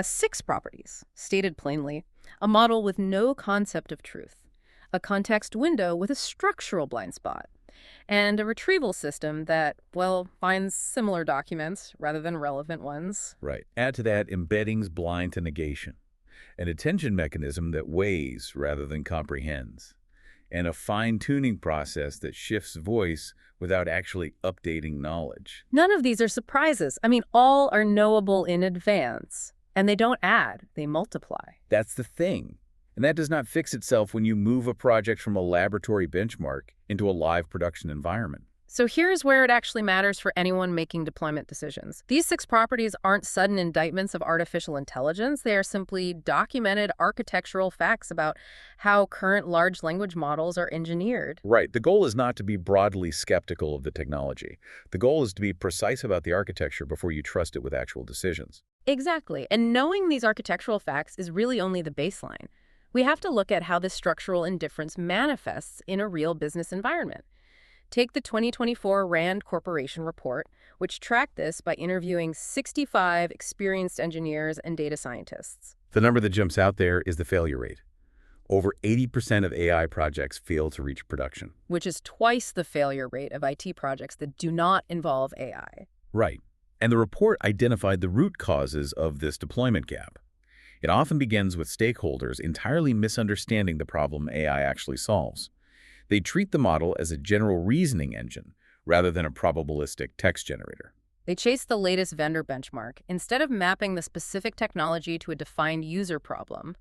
Six properties, stated plainly. A model with no concept of truth. A context window with a structural blind spot. And a retrieval system that, well, finds similar documents rather than relevant ones. Right. Add to that embeddings blind to negation, an attention mechanism that weighs rather than comprehends, and a fine-tuning process that shifts voice without actually updating knowledge. None of these are surprises. I mean, all are knowable in advance. And they don't add, they multiply. That's the thing. And that does not fix itself when you move a project from a laboratory benchmark into a live production environment. So here's where it actually matters for anyone making deployment decisions. These six properties aren't sudden indictments of artificial intelligence. They are simply documented architectural facts about how current large language models are engineered. Right. The goal is not to be broadly skeptical of the technology. The goal is to be precise about the architecture before you trust it with actual decisions. Exactly. And knowing these architectural facts is really only the baseline. We have to look at how this structural indifference manifests in a real business environment. Take the 2024 RAND Corporation report, which tracked this by interviewing 65 experienced engineers and data scientists. The number that jumps out there is the failure rate. Over 80% of AI projects fail to reach production. Which is twice the failure rate of IT projects that do not involve AI. Right. And the report identified the root causes of this deployment gap. It often begins with stakeholders entirely misunderstanding the problem AI actually solves. They treat the model as a general reasoning engine rather than a probabilistic text generator. They chase the latest vendor benchmark instead of mapping the specific technology to a defined user problem.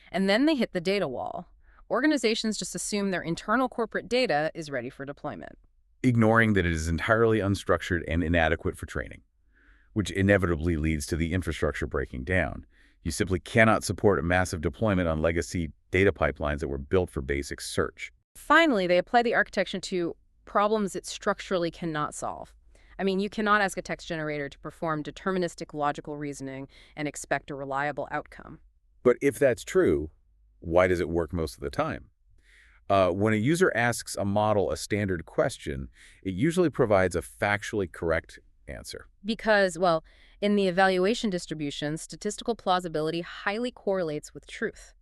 And then they hit the data wall. Organizations just assume their internal corporate data is ready for deployment, Ignoring that it is entirely unstructured and inadequate for training, which inevitably leads to the infrastructure breaking down. You simply cannot support a massive deployment on legacy data pipelines that were built for basic search. Finally, they apply the architecture to problems it structurally cannot solve. I mean, you cannot ask a text generator to perform deterministic logical reasoning and expect a reliable outcome. But if that's true, why does it work most of the time? When a user asks a model a standard question, it usually provides a factually correct answer. Because, well, in the evaluation distribution, statistical plausibility highly correlates with truth.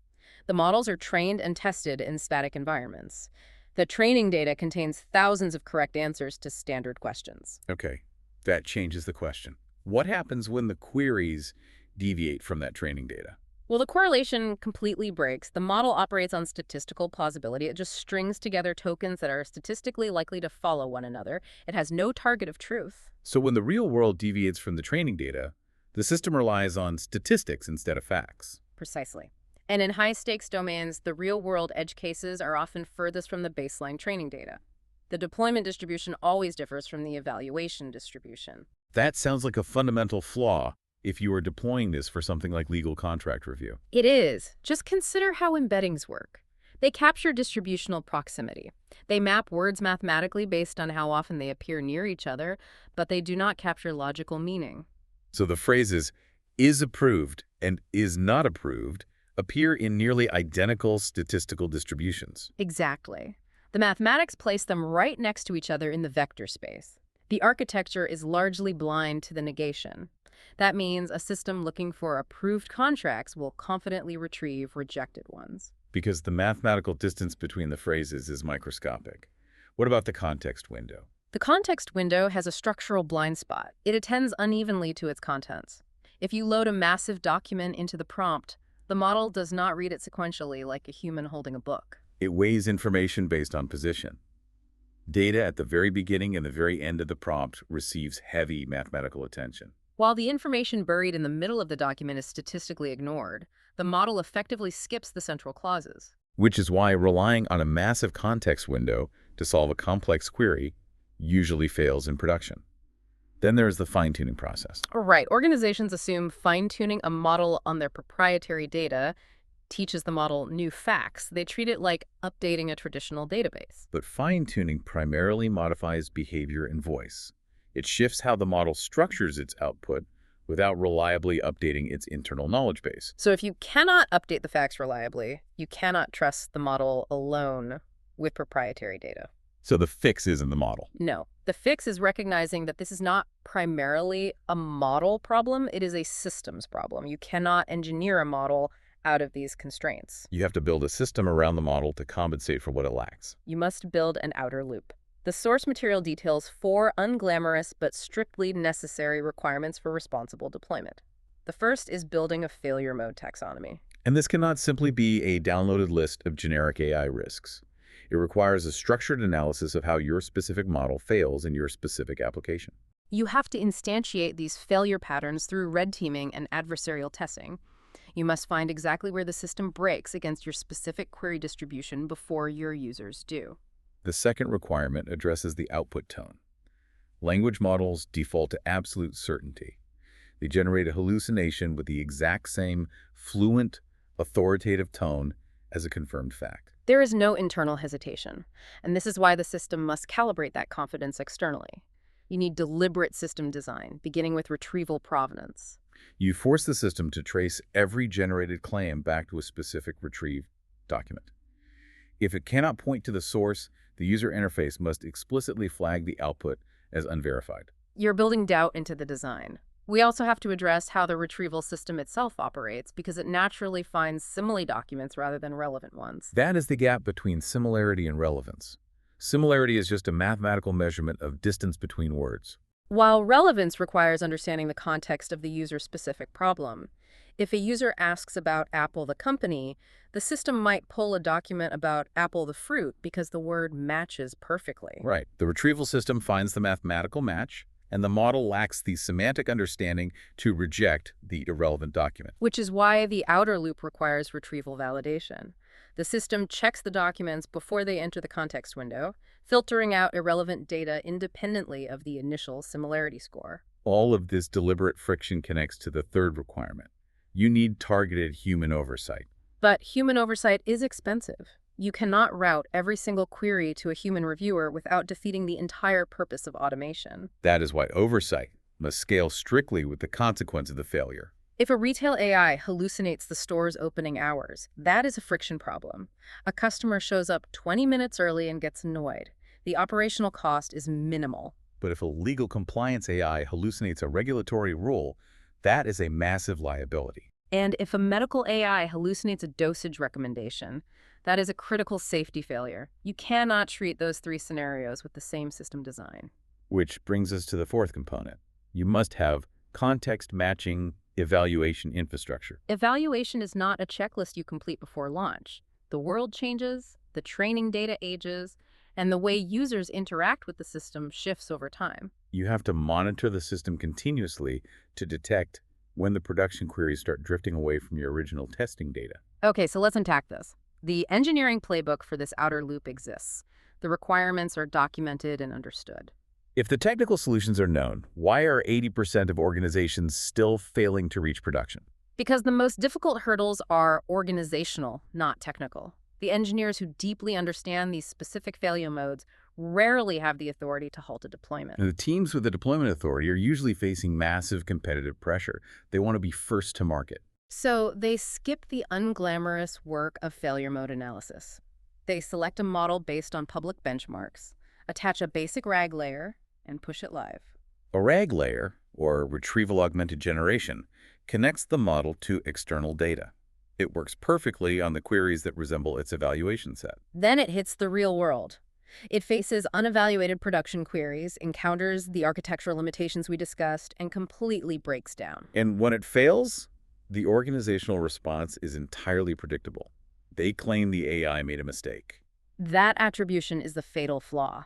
The models are trained and tested in static environments. The training data contains thousands of correct answers to standard questions. Okay, that changes the question. What happens when the queries deviate from that training data? Well, the correlation completely breaks. The model operates on statistical plausibility. It just strings together tokens that are statistically likely to follow one another. It has no target of truth. So when the real world deviates from the training data, the system relies on statistics instead of facts. Precisely. And in high-stakes domains, the real-world edge cases are often furthest from the baseline training data. The deployment distribution always differs from the evaluation distribution. That sounds like a fundamental flaw if you are deploying this for something like legal contract review. It is. Just consider how embeddings work. They capture distributional proximity. They map words mathematically based on how often they appear near each other, but they do not capture logical meaning. So the phrases "is approved" and "is not approved" appear in nearly identical statistical distributions. Exactly. The mathematics place them right next to each other in the vector space. The architecture is largely blind to the negation. That means a system looking for approved contracts will confidently retrieve rejected ones. Because the mathematical distance between the phrases is microscopic. What about the context window? The context window has a structural blind spot. It attends unevenly to its contents. If you load a massive document into the prompt, the model does not read it sequentially like a human holding a book. It weighs information based on position. Data at the very beginning and the very end of the prompt receives heavy mathematical attention. While the information buried in the middle of the document is statistically ignored, the model effectively skips the central clauses. Which is why relying on a massive context window to solve a complex query usually fails in production. Then there's the fine-tuning process. Right. Organizations assume fine-tuning a model on their proprietary data teaches the model new facts. They treat it like updating a traditional database. But fine-tuning primarily modifies behavior and voice. It shifts how the model structures its output without reliably updating its internal knowledge base. So if you cannot update the facts reliably, you cannot trust the model alone with proprietary data. So the fix is in the model. No. The fix is recognizing that this is not primarily a model problem, it is a systems problem. You cannot engineer a model out of these constraints. You have to build a system around the model to compensate for what it lacks. You must build an outer loop. The source material details 4 unglamorous but strictly necessary requirements for responsible deployment. The first is building a failure mode taxonomy. And this cannot simply be a downloaded list of generic AI risks. It requires a structured analysis of how your specific model fails in your specific application. You have to instantiate these failure patterns through red teaming and adversarial testing. You must find exactly where the system breaks against your specific query distribution before your users do. The second requirement addresses the output tone. Language models default to absolute certainty. They generate a hallucination with the exact same fluent, authoritative tone as a confirmed fact. There is no internal hesitation, and this is why the system must calibrate that confidence externally. You need deliberate system design, beginning with retrieval provenance. You force the system to trace every generated claim back to a specific retrieved document. If it cannot point to the source, the user interface must explicitly flag the output as unverified. You're building doubt into the design. We also have to address how the retrieval system itself operates because it naturally finds simile documents rather than relevant ones. That is the gap between similarity and relevance. Similarity is just a mathematical measurement of distance between words. While relevance requires understanding the context of the user-specific problem. If a user asks about Apple the company, the system might pull a document about Apple the fruit because the word matches perfectly. Right. The retrieval system finds the mathematical match, and the model lacks the semantic understanding to reject the irrelevant document. Which is why the outer loop requires retrieval validation. The system checks the documents before they enter the context window, filtering out irrelevant data independently of the initial similarity score. All of this deliberate friction connects to the third requirement. You need targeted human oversight. But human oversight is expensive. You cannot route every single query to a human reviewer without defeating the entire purpose of automation. That is why oversight must scale strictly with the consequence of the failure. If a retail AI hallucinates the store's opening hours, that is a friction problem. A customer shows up 20 minutes early and gets annoyed. The operational cost is minimal. But if a legal compliance AI hallucinates a regulatory rule, that is a massive liability. And if a medical AI hallucinates a dosage recommendation, that is a critical safety failure. You cannot treat those 3 scenarios with the same system design. Which brings us to the fourth component. You must have context-matching evaluation infrastructure. Evaluation is not a checklist you complete before launch. The world changes, the training data ages, and the way users interact with the system shifts over time. You have to monitor the system continuously to detect when the production queries start drifting away from your original testing data. Okay, so let's unpack this. The engineering playbook for this outer loop exists. The requirements are documented and understood. If the technical solutions are known, why are 80% of organizations still failing to reach production? Because the most difficult hurdles are organizational, not technical. The engineers who deeply understand these specific failure modes rarely have the authority to halt a deployment. And the teams with the deployment authority are usually facing massive competitive pressure. They want to be first to market. So they skip the unglamorous work of failure mode analysis. They select a model based on public benchmarks, attach a basic RAG layer, and push it live. A RAG layer, or Retrieval Augmented Generation, connects the model to external data. It works perfectly on the queries that resemble its evaluation set. Then it hits the real world. It faces unevaluated production queries, encounters the architectural limitations we discussed, and completely breaks down. And when it fails, the organizational response is entirely predictable. They claim the AI made a mistake. That attribution is the fatal flaw.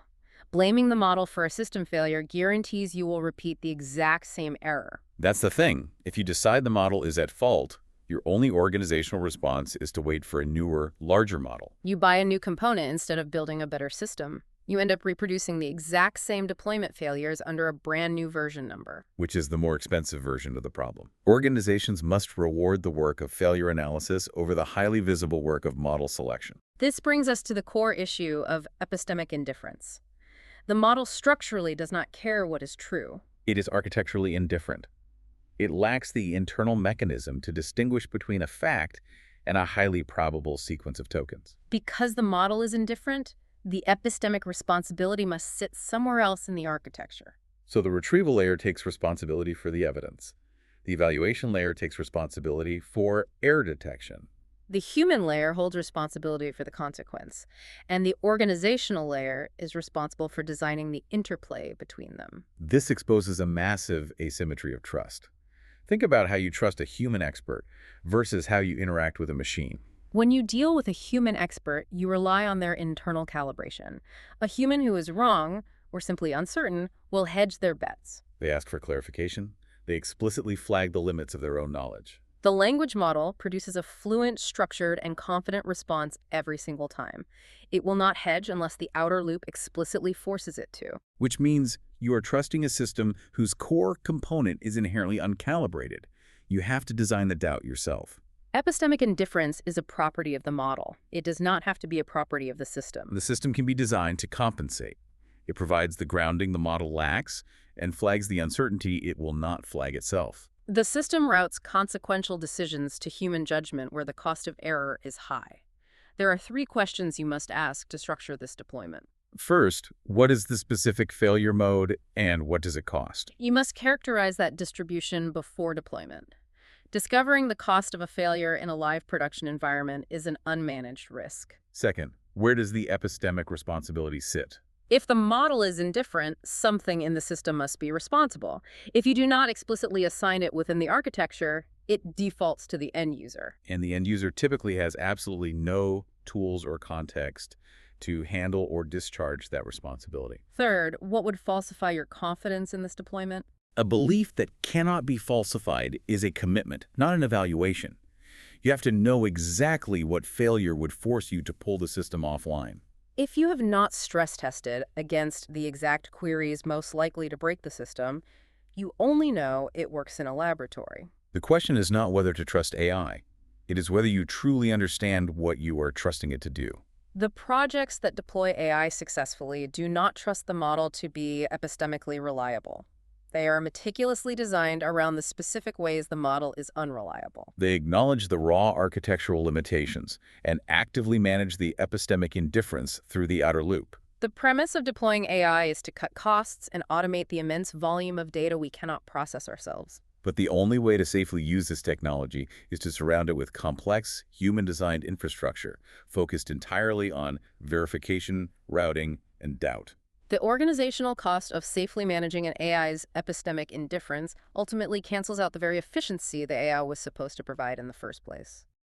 Blaming the model for a system failure guarantees you will repeat the exact same error. That's the thing. If you decide the model is at fault, your only organizational response is to wait for a newer, larger model. You buy a new component instead of building a better system. You end up reproducing the exact same deployment failures under a brand new version number. Which is the more expensive version of the problem. Organizations must reward the work of failure analysis over the highly visible work of model selection. This brings us to the core issue of epistemic indifference. The model structurally does not care what is true. It is architecturally indifferent. It lacks the internal mechanism to distinguish between a fact and a highly probable sequence of tokens. Because the model is indifferent, The epistemic responsibility must sit somewhere else in the architecture. So the retrieval layer takes responsibility for the evidence. The evaluation layer takes responsibility for error detection. The human layer holds responsibility for the consequence, and the organizational layer is responsible for designing the interplay between them. This exposes a massive asymmetry of trust. Think about how you trust a human expert versus how you interact with a machine. When you deal with a human expert, you rely on their internal calibration. A human who is wrong, or simply uncertain, will hedge their bets. They ask for clarification. They explicitly flag the limits of their own knowledge. The language model produces a fluent, structured, and confident response every single time. It will not hedge unless the outer loop explicitly forces it to. Which means you are trusting a system whose core component is inherently uncalibrated. You have to design the doubt yourself. Epistemic indifference is a property of the model. It does not have to be a property of the system. The system can be designed to compensate. It provides the grounding the model lacks and flags the uncertainty it will not flag itself. The system routes consequential decisions to human judgment where the cost of error is high. There are 3 questions you must ask to structure this deployment. First, what is the specific failure mode and what does it cost? You must characterize that distribution before deployment. Discovering the cost of a failure in a live production environment is an unmanaged risk. Second, where does the epistemic responsibility sit? If the model is indifferent, something in the system must be responsible. If you do not explicitly assign it within the architecture, it defaults to the end user. And the end user typically has absolutely no tools or context to handle or discharge that responsibility. Third, what would falsify your confidence in this deployment? A belief that cannot be falsified is a commitment, not an evaluation. You have to know exactly what failure would force you to pull the system offline. If you have not stress tested against the exact queries most likely to break the system, you only know it works in a laboratory. The question is not whether to trust AI. It is whether you truly understand what you are trusting it to do. The projects that deploy AI successfully do not trust the model to be epistemically reliable. They are meticulously designed around the specific ways the model is unreliable. They acknowledge the raw architectural limitations and actively manage the epistemic indifference through the outer loop. The premise of deploying AI is to cut costs and automate the immense volume of data we cannot process ourselves. But the only way to safely use this technology is to surround it with complex, human-designed infrastructure focused entirely on verification, routing, and doubt. The organizational cost of safely managing an AI's epistemic indifference ultimately cancels out the very efficiency the AI was supposed to provide in the first place.